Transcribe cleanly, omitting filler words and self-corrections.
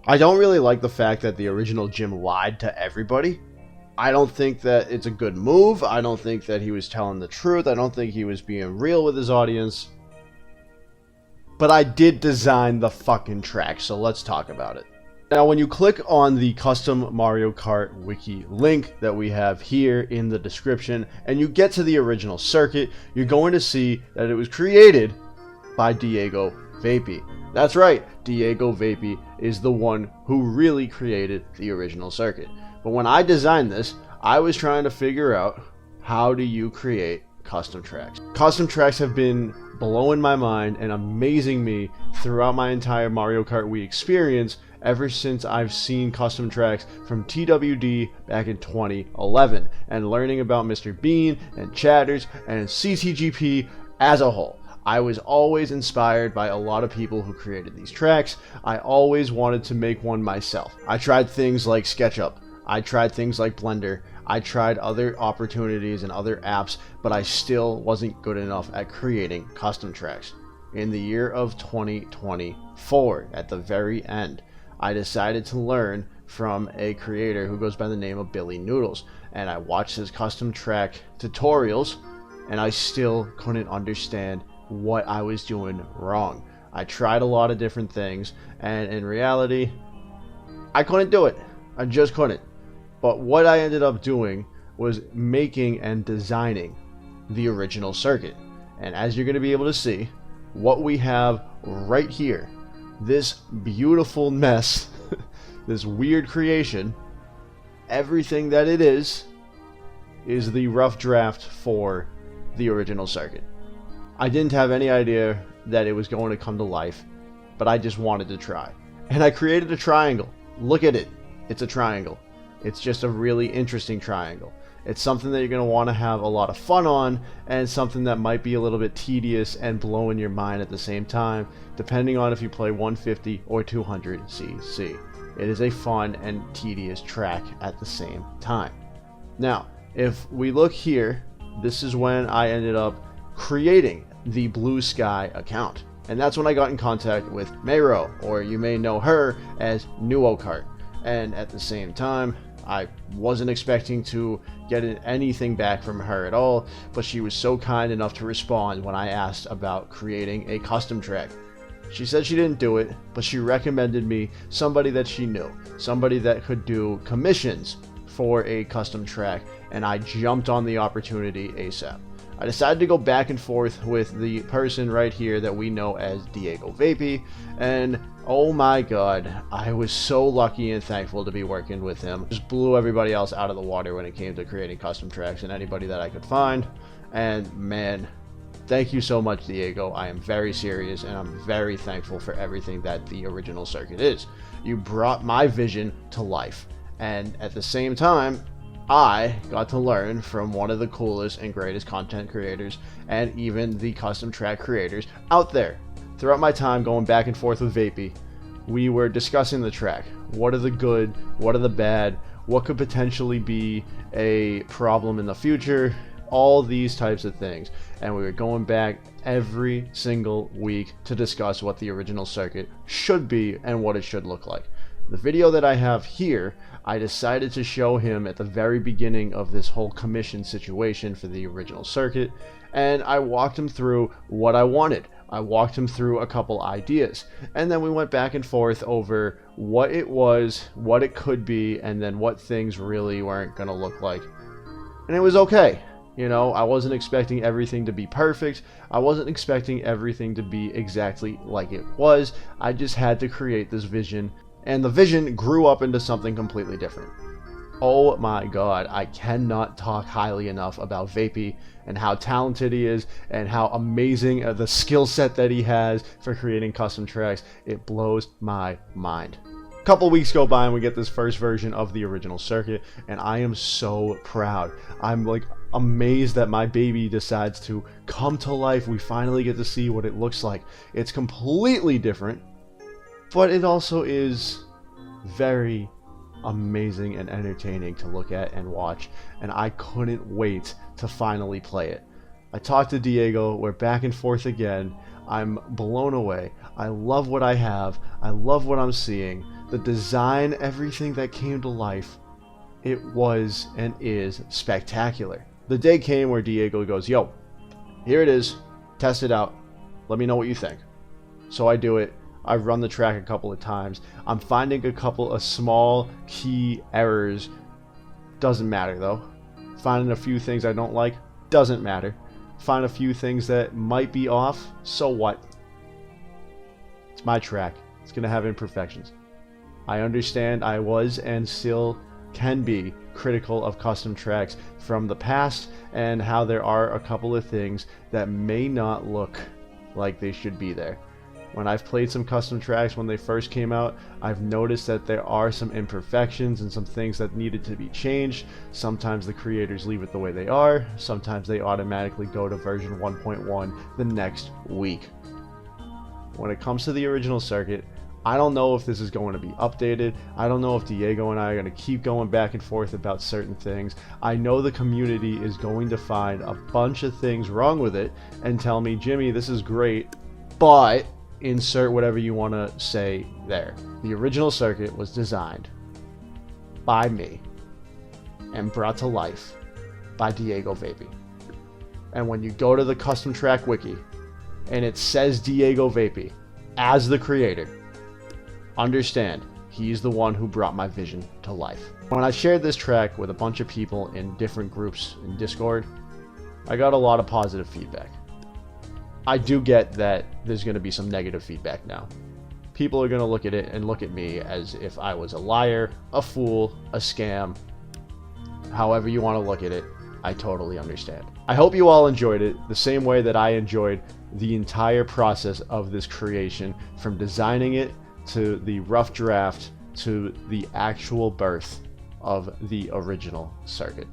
I don't really like the fact that the original Jim lied to everybody. I don't think that it's a good move. I don't think that he was telling the truth. I don't think he was being real with his audience. But I did design the fucking track, so let's talk about it. Now, when you click on the custom Mario Kart wiki link that we have here in the description, and you get to the original circuit, you're going to see that it was created by Diego Vapey. That's right, Diego Vapey is the one who really created the original circuit. But when I designed this, I was trying to figure out, how do you create custom tracks? Custom tracks have been blowing my mind and amazing me throughout my entire Mario Kart Wii experience ever since I've seen custom tracks from TWD back in 2011 and learning about Mr. Bean and Chatters and CTGP as a whole. I was always inspired by a lot of people who created these tracks. I always wanted to make one myself. I tried things like SketchUp. I tried things like Blender. I tried other opportunities and other apps, but I still wasn't good enough at creating custom tracks. In the year of 2024, at the very end, I decided to learn from a creator who goes by the name of Billy Noodles, and I watched his custom track tutorials, and I still couldn't understand what I was doing wrong. I tried a lot of different things, and in reality, I couldn't do it. I just couldn't. But what I ended up doing was making and designing the original circuit. And as you're going to be able to see, what we have right here, this beautiful mess, this weird creation, everything that it is the rough draft for the original circuit. I didn't have any idea that it was going to come to life, but I just wanted to try. And I created a triangle. Look at it. It's a triangle. It's just a really interesting triangle. It's something that you're going to want to have a lot of fun on, and something that might be a little bit tedious and blowing your mind at the same time, depending on if you play 150 or 200cc. It is a fun and tedious track at the same time. Now, if we look here, this is when I ended up creating the Blue Sky account. And that's when I got in contact with Mayro, or you may know her as NuoKart. And at the same time, I wasn't expecting to get anything back from her at all, but she was so kind enough to respond when I asked about creating a custom track. She said she didn't do it, but she recommended me somebody that she knew, somebody that could do commissions for a custom track, and I jumped on the opportunity ASAP. I decided to go back and forth with the person right here that we know as Diego Vapey, and oh my god, I was so lucky and thankful to be working with him. Just blew everybody else out of the water when it came to creating custom tracks, and anybody that I could find. And man, thank you so much, Diego. I am very serious, and I'm very thankful for everything that the original circuit is. You brought my vision to life, and at the same time, I got to learn from one of the coolest and greatest content creators, and even the custom track creators out there. Throughout my time going back and forth with Vapey, we were discussing the track. What are the good? What are the bad? What could potentially be a problem in the future? All these types of things. And we were going back every single week to discuss what the original circuit should be and what it should look like. The video that I have here, I decided to show him at the very beginning of this whole commission situation for the original circuit, and I walked him through what I wanted. I walked him through a couple ideas, and then we went back and forth over what it was, what it could be, and then what things really weren't going to look like. And it was okay. You know, I wasn't expecting everything to be perfect. I wasn't expecting everything to be exactly like it was. I just had to create this vision. And the vision grew up into something completely different. Oh my god, I cannot talk highly enough about Vapey and how talented he is and how amazing the skill set that he has for creating custom tracks. It blows my mind. A couple weeks go by and we get this first version of the original circuit, and I am so proud. I'm like amazed that my baby decides to come to life. We finally get to see what it looks like. It's completely different, but it also is very amazing and entertaining to look at and watch, and I couldn't wait to finally play it. I talked to Diego, we're back and forth again. I'm blown away. I love what I have. I love what I'm seeing. The design, everything that came to life, it was and is spectacular. The day came where Diego goes, yo, here it is. Test it out. Let me know what you think. So I do it. I've run the track a couple of times. I'm finding a couple of small key errors. Doesn't matter though. Finding a few things I don't like. Doesn't matter. Find a few things that might be off. So what? It's my track. It's going to have imperfections. I understand I was and still can be critical of custom tracks from the past and how there are a couple of things that may not look like they should be there. When I've played some custom tracks when they first came out, I've noticed that there are some imperfections and some things that needed to be changed. Sometimes the creators leave it the way they are. Sometimes they automatically go to version 1.1 the next week. When it comes to the original circuit, I don't know if this is going to be updated. I don't know if Diego and I are going to keep going back and forth about certain things. I know the community is going to find a bunch of things wrong with it and tell me, Jimmy, this is great, but insert whatever you want to say there. The original circuit was designed by me and brought to life by Diego Vapey. And when you go to the custom track wiki and it says Diego Vapey as the creator, understand he's the one who brought my vision to life. When I shared this track with a bunch of people in different groups in Discord, I got a lot of positive feedback. I do get that there's going to be some negative feedback now. People are going to look at it and look at me as if I was a liar, a fool, a scam. However you want to look at it, I totally understand. I hope you all enjoyed it the same way that I enjoyed the entire process of this creation, from designing it to the rough draft to the actual birth of the original circuit.